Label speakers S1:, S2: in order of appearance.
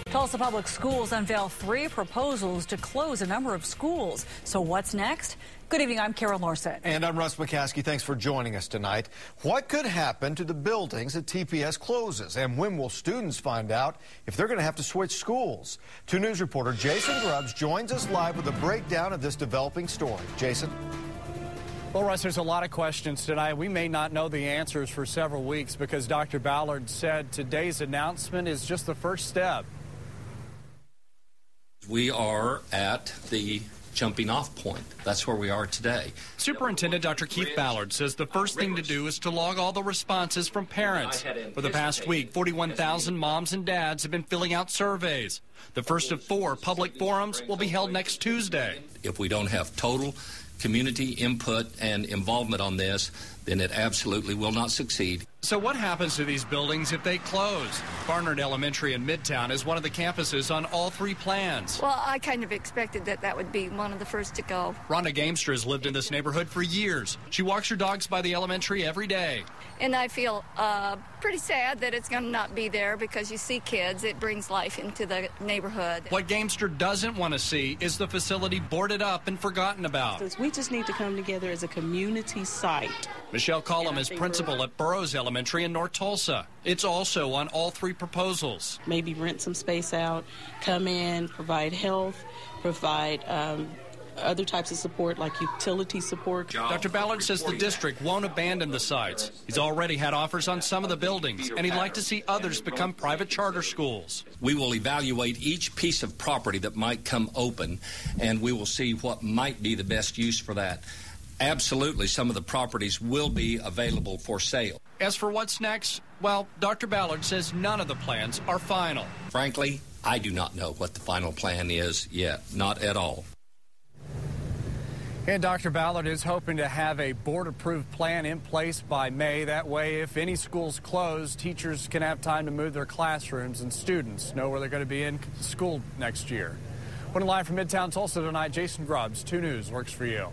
S1: Tulsa Public Schools unveil 3 proposals to close a number of schools. So what's next? Good evening, I'm Carol Norset.
S2: And I'm Russ McCaskey. Thanks for joining us tonight. What could happen to the buildings that TPS closes? And when will students find out if they're going to have to switch schools? 2 News reporter Jason Grubbs joins us live with a breakdown of this developing story. Jason?
S3: Well, Russ, there's a lot of questions tonight. We may not know the answers for several weeks because Dr. Ballard said today's announcement is just the first step.
S4: We are at the jumping off point. That's where we are today.
S3: Superintendent Dr. Keith Ballard says the first thing to do is to log all the responses from parents. For the past week, 41,000 moms and dads have been filling out surveys. The first of 4 public forums will be held next Tuesday.
S4: If we don't have total community input and involvement on this, then it absolutely will not succeed.
S3: So what happens to these buildings if they close? Barnard Elementary in Midtown is one of the campuses on all 3 plans.
S5: Well, I kind of expected that would be one of the first to go.
S3: Rhonda Gamester has lived in this neighborhood for years. She walks her dogs by the elementary every day.
S5: And I feel pretty sad that it's going to not be there because you see kids. It brings life into the neighborhood.
S3: What Gamester doesn't want to see is the facility boarded up and forgotten about.
S6: We just need to come together as a community site.
S3: Michelle Collum is principal at Burroughs Elementary in North Tulsa. It's also on all 3 proposals.
S6: Maybe rent some space out, come in, provide health, provide other types of support like utility support.
S3: Dr. Ballard says the district won't abandon the sites. He's already had offers on some of the buildings, and he'd like to see others become private charter schools.
S4: We will evaluate each piece of property that might come open, and we will see what might be the best use for that. Absolutely, some of the properties will be available for sale.
S3: As for what's next, well, Dr. Ballard says none of the plans are final.
S4: Frankly, I do not know what the final plan is yet, not at all.
S3: And Dr. Ballard is hoping to have a board-approved plan in place by May. That way, if any schools close, teachers can have time to move their classrooms and students know where they're going to be in school next year. Reporting live from Midtown Tulsa tonight, Jason Grubbs, 2 News works for you.